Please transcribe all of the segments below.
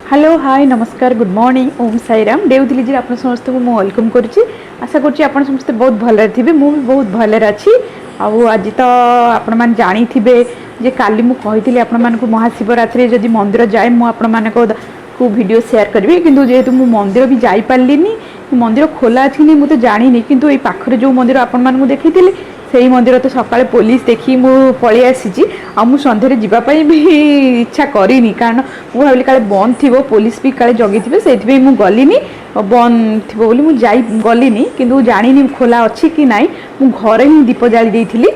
Hello hi नमस्कार good morning Om Sairam देवदिली जी आप समस्त को वेलकम करुच्ची आशा करुच्ची आप समस्त बहुत भल थे मुझे भी बहुत भल अच्छी आज तो आपण मैंने जानी जे काली मु कही आपण मानक महाशिवरात्रि जदि मंदिर जाए मुझे को वीडियो शेयर करी किंतु जेहेतु मु मंदिर भी जाई पारलिनी मंदिर खोला अच्छी नहीं मुझे जानी किंतु ये पाखरे जो मंदिर आपण मानक देखी से मंदिर तो सकाଳେ पुलिस देखी मु पलि आसी सन्ध्या जावाई भी इच्छा करनी कारण मुझे भाविली काले बंद थी पुलिस भी काले जगी थे से मुझे गलिनी बंद थी बोली मुझे जाई गलिनी किंतु जानी खोला अच्छी कि नाई मु घरे ही दीप जाली देइथिली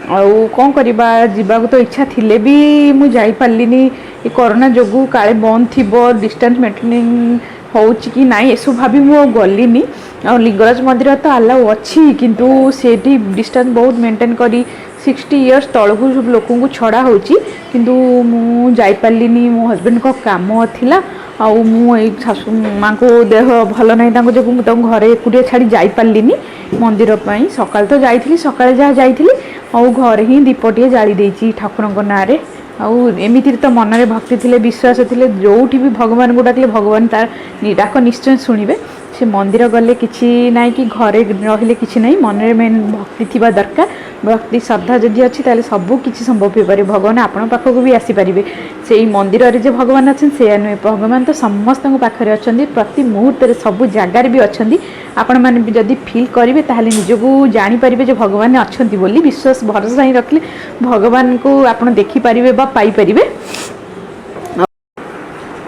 आउ कौन करवा जावाक तो इच्छा थिले भी मुझे जाई पारलिनी ये कोरोना जोगु काले बंद थी डिस्टेंस मेंटेनिंग होची कि नाई एसु भाभी मु गलिनी और लिंगराज मंदिर तो आलाउ अच्छी किंतु सेठी डिस्टेंस बहुत मेंटेन करी 60 इयर्स तलकू सब लोक छड़ा होची किंतु मु जाई पारलिनी मो हस्बैंड को काम थिला आउ मु ए सासु माँ को देह भल ना जो मुझे घरे एकुटिया छाड़ी जाई पारलिनी मंदिर पई सकाल तो जाइथिली सकाळे जहाँ जाइथिली आउ घरे ही दीपटिए जाली देइची ठाकुरंक नारे आउ एमिति तो मन में भक्ति थिले विश्वास थिले जोठी भी भगवान को डाकले भगवान तार डाक निश्चय शुणिबे से मंदिर गले किछि नाई कि घरे रहिले किछि नाई मन में मेन भक्ति थिबा दरकार भक्ति श्रद्धा जदि अच्छी ताले सबू किछि संभव हो पारे भगवान आपण पाखक भी आसी पारिबे सेई मंदिर रे जे भगवान अछन से नुहे भगवान तो समस्त पाखरे अछंदी प्रति मुहूर्त रे सब जगार भी अछंदी आपण माने भी जदि फील करिवे ताले निजको जानि पारिबे जे भगवान अछंती बोली विश्वास भरोसा ही रखले भगवान को आपण देखि पारिबे बा पाई पारिबे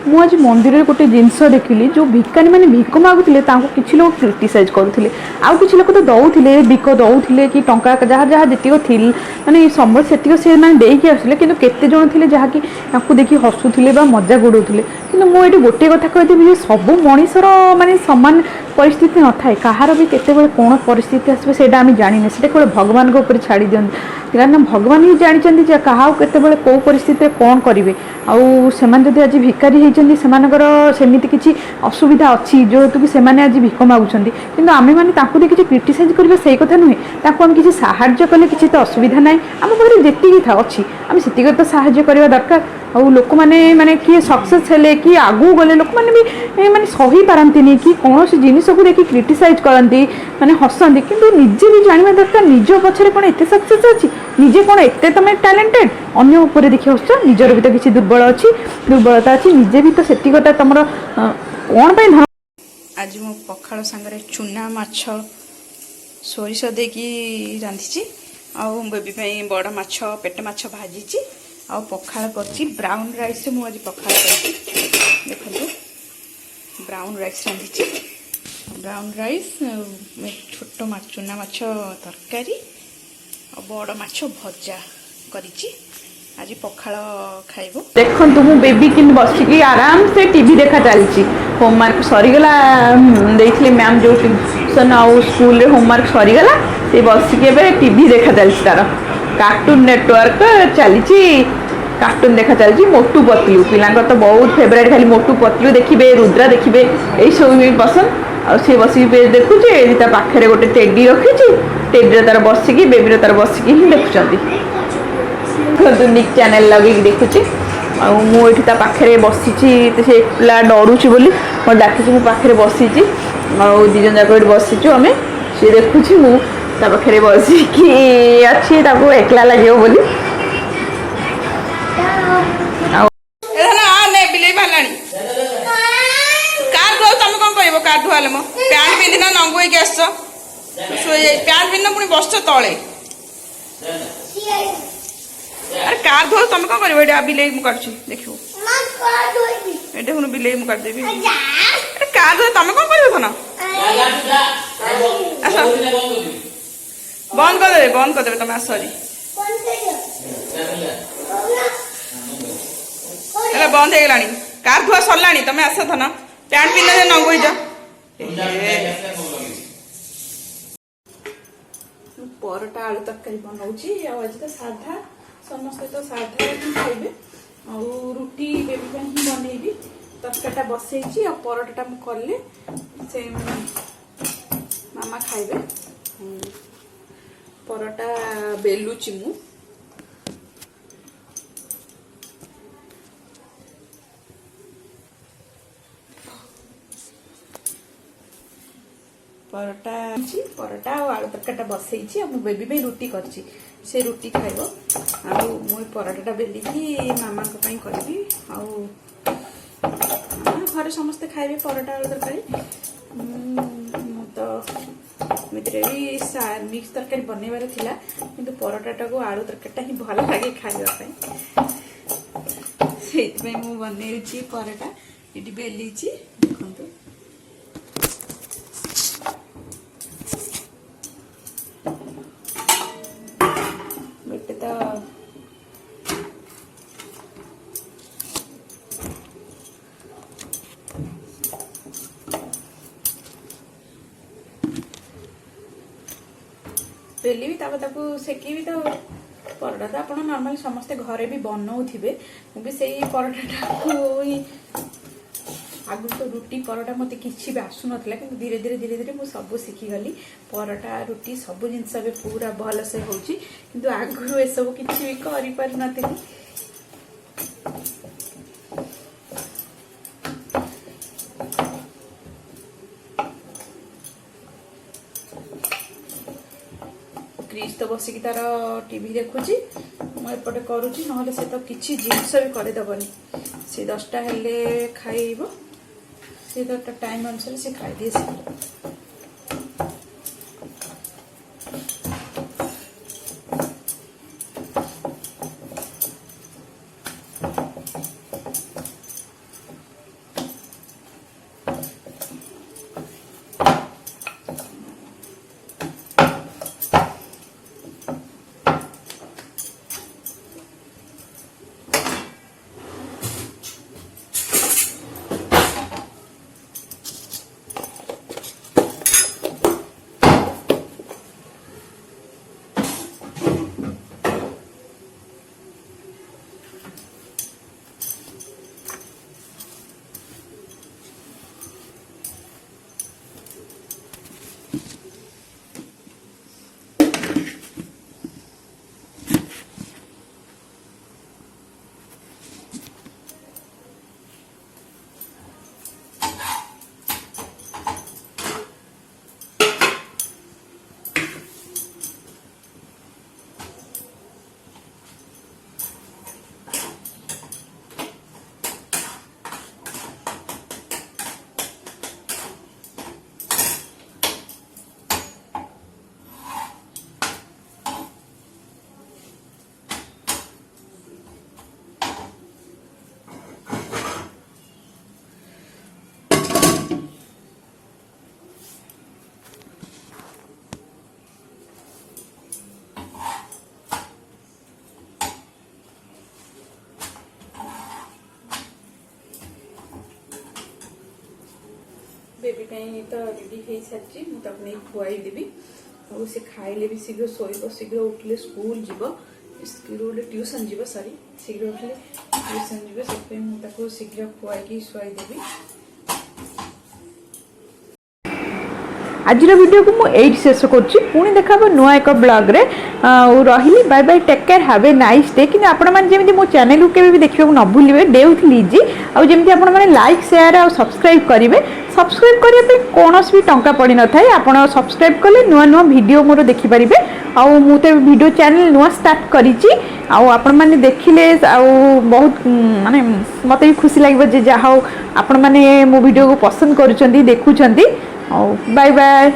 मु आज मंदिर में गोटे जिनस देखिली जो भिकारी मैंने भिक मागुले किसी लोग क्रिटिसाइज करुले आउ किसी लोग तो दौले भिक दौले कि टंका जहाँ जहाँ जी थी मानने समय से से देकी आसले कि केते जन थे जहाँकि देखिए हसुले मजा गोड़े कि मुझे गोटे कथा कहीदेवी सब मनीषर मानने सामान परिस्थिति न थाए कहार भी केते कौन परिस्थिति आसवे से आम जानी से केवल भगवान के ऊपर छाड़ी दिखती कारण भगवान ही जानते क्या केते कौ परिस्थिति कौन करेंगे आउ से आज भिकारी सेमती किसी असुविधा अच्छी जेहेतु कि सेमाने आज भिक मागुंट कि आम मैंने देखिए क्रिटिसाइज करेंगे से कथा नुहे आम किसी साहाय्य कले किसी तो असुविधा ना आम पाखे जी था अच्छी आम से तो साहाय्य करवा दरकार आउ लोक मैंने माने किए सक्सेस हेले कि आगू गले लोक मैंने भी माने सही पारती कि कौन सी जिनिस को देखिए क्रिटिसाइज करती माने हसती किंतु निजे भी जानवा दरकार निज पछरे कौन एत सक्सेस अच्छी निजे कौन एत तुम टैलेंटेड अन्य उपर देखिए हस निजर भी तो किसी दुर्बल अच्छी दुर्बलता अच्छी निजे भी तो सेती गोटा तुम कौन धन आज मो पखाड़ सांगरे चुना माछ सोरिष देकी रांधीची आउ बेबी बड़ माछ पेट माछ भाजी आउ पखाड़ करची ब्राउन राइस से मुझे पखाड़ करची देखो ब्राउन राइस रांधीची ब्राउन राइस छोट माछ चुना माछ तरकारी और बड़ माछ भजा करिची आज पखाड़ खाइबो देखो तुम बेबी कि बसिकी आराम से टीवी देखा चलती होमवर्क सरीगला देखिए मैम जो ट्यूशन आउ स्कूल होमवर्क सरीगला से बसिकी टीवी देखा चलती तार कार्टून नेटवर्क चली कार्टून देखा चलती मोटू पतलू पिला तो बहुत फेवरेट खाली मोटू पतलू देखिए रुद्रा देखिए यही सब भी पसंद आ सी बस देखुचे पाखे गोटे टेडी रखी टेडी तार बसिकी बेबी तार बसिकी ही देखुं निक चैनल लगे देखुची आठ पाखे बसी से पिला डरुची बोली मैं डाकी मो पाखे बसी दीज जाक बसीचु आम सी देखुची मुझे बसिकी अच्छी एकला लगे बोली कार धुआले मो पैंट पिंधिन नंगु होइके आस पैंट पिंधिन पुणी बस तले अरे कार धो तुम कौन कर बिले मु काटू देखो ये देखो बिले मु काट देबी अरे कार धो तुम कौन कर ना बंद कर देबे तुम आस बंद हो गलानी कार धुआ सरलानी तुम आस था ना पैंट पिंध नंगु हो जा परटा आलू तरकारी बनाऊची आज तो साधा समस्ते तो साधा ही खाइबे आउ रुटी बेबी ही बनइबी तरकारीटा बसई आ परटाटा मु कले से मामा खाइबे परटा बेलुची मु ପରଟା ଆଉ ଆଳୁ ତରକାରୀଟା ବସେଇଛି ଆଉ ମୋ ବେବି ପାଇଁ ରୁଟି କରିଛି ସେ ରୁଟି ଖାଇବ ଆଉ ମୁଁ ପରଟାଟା ବେଲିକି ମାମାଙ୍କ ପାଇଁ କରିବି ଆଉ ଘରେ ସମସ୍ତେ ଖାଇବେ ପରଟା ଆଳୁ ତରକାରୀ ମୁଁ ତ ଏମିତିରେ ବି ମିକ୍ସ ତରକାରୀ ବନେଇବାର ଥିଲା କିନ୍ତୁ ପରଟାଟାକୁ ଆଳୁ ତରକାରୀଟା ହିଁ ଭଲ ଲାଗେ ଖାଇବା ପାଇଁ ସେଇଥିପାଇଁ ମୁଁ ବନେଇଛି ପରଟା ଏଠି ବେଲିଛି ଦେଖନ୍ତୁ ଗୋଟେ ତ ବେଲିବି ତାପରେ ତାକୁ ସେକିବି ତ ପରଟା ତ ଆପଣ ନର୍ମାଲି ସମସ୍ତେ ଘରେ ବି ବନଉଥିବେ ମୁଁ ବି ସେଇ ପରଟାଟାକୁ ଆଗରୁ ତ ରୁଟି ପରଟା ମତେ କିଛି ବି ଆସୁନଥିଲା କିନ୍ତୁ ଧୀରେ ଧୀରେ ମୁଁ ସବୁ ଶିଖିଗଲି ପରଟା ରୁଟି ସବୁ ଜିନିଷ ଏବେ ପୁରା ଭଲସେ ହଉଛି କିନ୍ତୁ ଆଗରୁ ଏସବୁ କିଛି ବି କରିପାରିନଥିଲି क्रिश तो बसिकी तार टीवी देखुची मुझे करुची ना से तो किसी जिनस भी करदेवनी सी 10टा हेले खाइब सी तो टाइम अनुसार से खाई सी बेबी तो रेडी हो सारी मुझे नहीं खुआई देवी और से खाइले भी शीघ्र शोब शीघ्र उठिले स्कूल जीव गोटे ट्यूशन जीव सॉरी शीघ्र उठिले ट्यूशन जीव से शीघ्र खुआई शुआई देवी आज वीडियो को मुझे शेष करुँची पुणी देखा नुआ एक ब्लॉग रे रही bye bye take care have a nice day कि आपण मैंने मो चैनल को केवे भी देखा न भूलिए डेउथ लिजी आमती आपण मैंने लाइक शेयर और सब्सक्राइब करेंगे सब्सक्राइब करने कौन भी टंका पड़ न था आप सब्सक्राइब कले नुआ नुआ वीडियो मोर देखिपारे आउ मुझे वीडियो चैनल नुआ स्टार्ट करी आपण मैंने देखिले बहुत माने मत भी खुशी लगे जहाँ आपण मैंने मो वीडियो को पसंद कर देखुं बाय बाय।